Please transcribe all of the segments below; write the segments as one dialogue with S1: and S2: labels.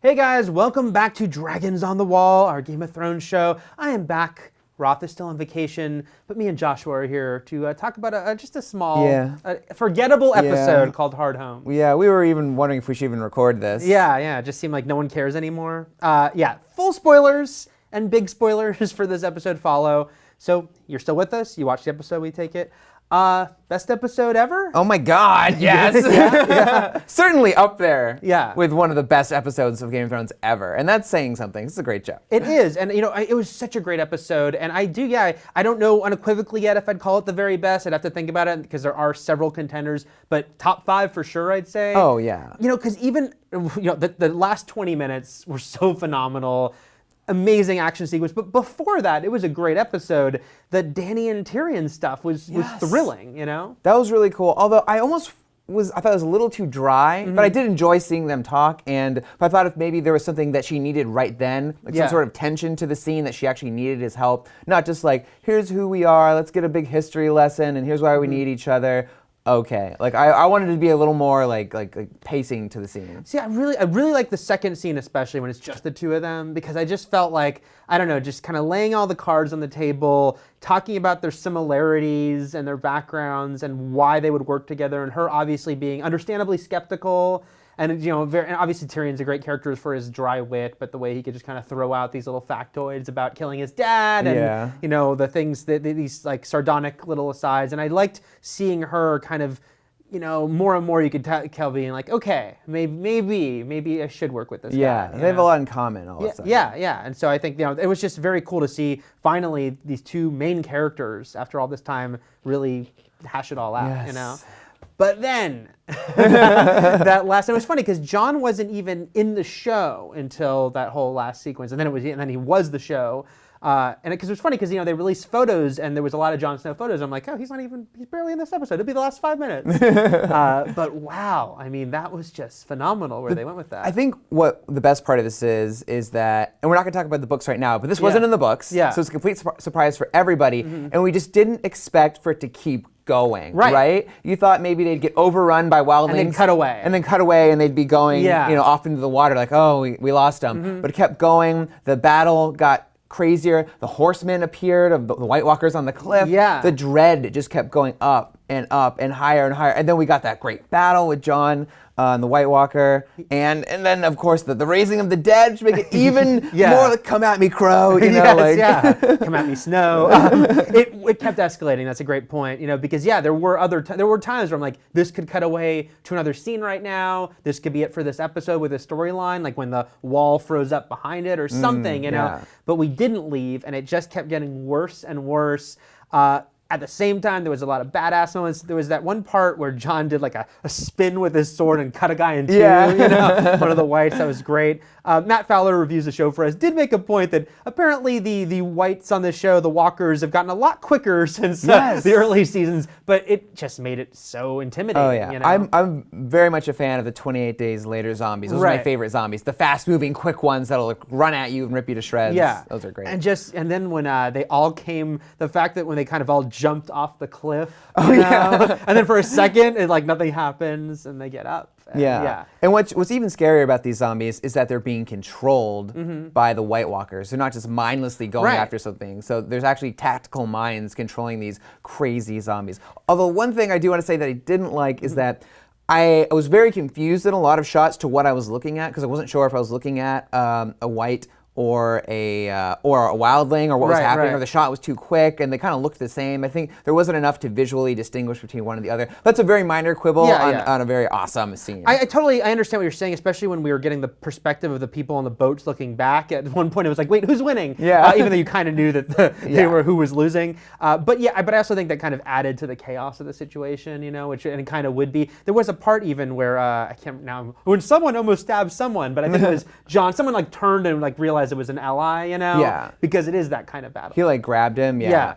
S1: Hey guys, welcome back to Dragons on the Wall, our Game of Thrones show. I am back. Roth is still on vacation, but me and Joshua are here to talk about just a small, forgettable episode called Hardhome.
S2: Yeah, we were even wondering if we should even record this.
S1: Yeah, it just seemed like no one cares anymore. Full spoilers and big spoilers for this episode follow. So you're still with us? You watched the episode, we take it. Best episode ever?
S2: Oh my God, yes.
S1: yeah.
S2: Certainly up there
S1: with
S2: one of the best episodes of Game of Thrones ever. And that's saying something. It's a great show.
S1: It is. And, it was such a great episode. And I don't know unequivocally yet if I'd call it the very best. I'd have to think about it because there are several contenders. But top 5 for sure, I'd say.
S2: Oh, yeah.
S1: Because even, the last 20 minutes were so phenomenal. Amazing action sequence, but before that, it was a great episode. The Dany and Tyrion stuff was thrilling,
S2: That was really cool. Although I thought it was a little too dry, but I did enjoy seeing them talk. And I thought if maybe there was something that she needed right then, like some sort of tension to the scene that she actually needed his help, not just like here's who we are, let's get a big history lesson, and here's why we need each other. Okay, like I wanted it to be a little more like pacing to the scene.
S1: See, I really like the second scene, especially when it's just the two of them, because I just felt like, I don't know, just kind of laying all the cards on the table, talking about their similarities and their backgrounds and why they would work together, and her obviously being understandably skeptical. And and obviously Tyrion's a great character for his dry wit, but the way he could just kind of throw out these little factoids about killing his dad, and the things these like sardonic little asides. And I liked seeing her kind of, more and more you could tell being like, okay, maybe I should work with this guy.
S2: Yeah, they have a lot in common all of a sudden.
S1: Yeah. And so I think it was just very cool to see finally these two main characters after all this time really hash it all out.
S2: Yes.
S1: But then, that last, it was funny because Jon wasn't even in the show until that whole last sequence, and then he was the show, and because it was funny because they released photos and there was a lot of Jon Snow photos. I'm like, oh, he's barely in this episode. It'll be the last 5 minutes. But wow, I mean, that was just phenomenal where they went with that.
S2: I think what the best part of this is that, and we're not going to talk about the books right now, but this wasn't in the books, so it's a complete surprise for everybody, and we just didn't expect for it to keep going, right? You thot maybe they'd get overrun by wildlings.
S1: And then cut away.
S2: And they'd be going, off into the water like, oh, we lost them. But it kept going. The battle got crazier. The horsemen appeared, of the White Walkers on the cliff. The dread just kept going up and higher and higher. And then we got that great battle with Jon and the White Walker. And then, of course, the raising of the dead to make it even more like, come at me, Crow.
S1: Come at me, Snow. It kept escalating. That's a great point. Because, there were times where I'm like, this could cut away to another scene right now. This could be it for this episode with a storyline, like when the wall froze up behind it or something, But we didn't leave, and it just kept getting worse and worse. At the same time, there was a lot of badass moments. There was that one part where Jon did like a spin with his sword and cut a guy in two, one of the whites. That was great. Matt Fowler reviews the show for us, did make a point that apparently the whites on the show, the walkers, have gotten a lot quicker since the early seasons, but it just made it so intimidating.
S2: Oh, yeah. I'm very much a fan of the 28 Days Later zombies. Those are my favorite zombies. The fast-moving, quick ones that'll run at you and rip you to shreds.
S1: Yeah.
S2: Those are great.
S1: And then when they all came, the fact that when they kind of all jumped off the cliff,
S2: yeah.
S1: and then for a second, nothing happens, and they get up.
S2: And what's even scarier about these zombies is that they're being controlled by the White Walkers. They're not just mindlessly going after something. So there's actually tactical minds controlling these crazy zombies. Although one thing I do want to say that I didn't like is that I was very confused in a lot of shots to what I was looking at, because I wasn't sure if I was looking at a white or a wildling, or what was happening, or the shot was too quick, and they kind of looked the same. I think there wasn't enough to visually distinguish between one and the other. That's a very minor quibble on a very awesome scene.
S1: I understand what you're saying, especially when we were getting the perspective of the people on the boats looking back. At one point, it was like, wait, who's winning? Even though you kind of knew that they were who was losing. But I also think that kind of added to the chaos of the situation, which and it kind of would be. There was a part even where I can't now when someone almost stabbed someone, but I think it was Jon. Someone turned and realized realize it was an ally, you know?
S2: Yeah.
S1: Because it is that kind of battle.
S2: He like grabbed him. Yeah.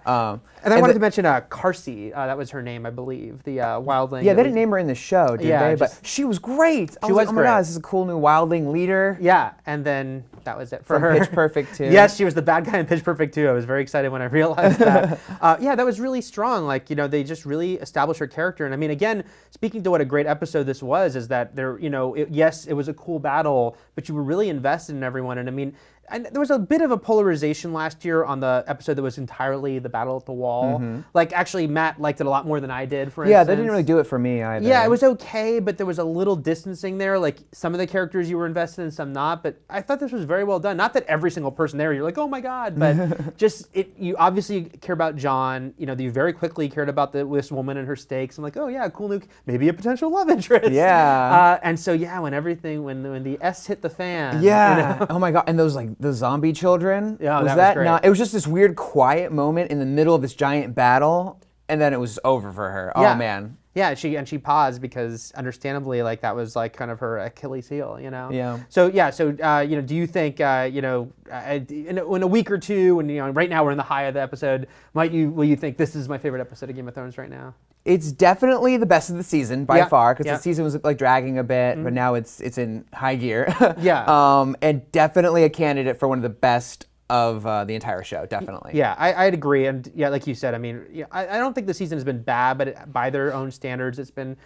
S1: And I wanted to mention Carsey. That was her name, I believe. The wildling.
S2: Yeah, they didn't name her in the show, did
S1: Yeah,
S2: they?
S1: just-
S2: But she was great. I
S1: She
S2: was like,
S1: was
S2: oh my
S1: great.
S2: god, this is a cool new wildling leader.
S1: Yeah, and then that was it for
S2: From
S1: her.
S2: Pitch Perfect 2.
S1: Yes, she was the bad guy in Pitch Perfect 2. I was very excited when I realized that. Yeah, that was really strong. Like, you know, they just really established her character. And I mean, again, speaking to what a great episode this was, is that there, you know, yes, it was a cool battle, but you were really invested in everyone. And I mean, and there was a bit of a polarization last year on the episode that was entirely the battle at the wall. Like, actually, Matt liked it a lot more than I did, for instance.
S2: Yeah, they didn't really do it for me either.
S1: Yeah, it was okay, but there was a little distancing there. Like, some of the characters you were invested in, some not. But I thought this was very well done. Not that every single person there, you're like, oh my God, but just you obviously care about John. You know, you very quickly cared about this woman and her stakes. I'm like, oh yeah, cool, Nuke, maybe a potential love interest.
S2: Yeah.
S1: And so yeah, when the S hit the fan.
S2: Yeah.
S1: You know?
S2: Oh my god. And those like the zombie children.
S1: Yeah,
S2: was
S1: that was
S2: that
S1: great.
S2: not? It was just this weird quiet moment in the middle of this giant battle, and then it was over for her.
S1: Yeah.
S2: Oh man.
S1: Yeah, she paused because, understandably, like that was like kind of her Achilles heel, you know.
S2: Yeah.
S1: So you know, do you think in a week or two, when you know, right now we're in the high of the episode, will you think this is my favorite episode of Game of Thrones right now?
S2: It's definitely the best of the season by far, because
S1: Yeah.
S2: the season was like dragging a bit, but now it's in high gear.
S1: Yeah.
S2: And definitely a candidate for one of the best of the entire show, definitely.
S1: Yeah, I'd agree, and yeah, like you said, I mean, yeah, I don't think the season has been bad, but by their own standards, it's been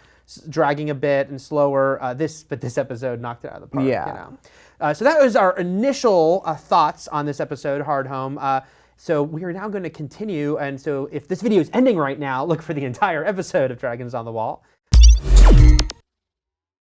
S1: dragging a bit and slower. But this episode knocked it out of the park.
S2: Yeah.
S1: You know? So that was our initial thoughts on this episode, Hardhome. So we are now going to continue, and so if this video is ending right now, look for the entire episode of Dragons on the Wall.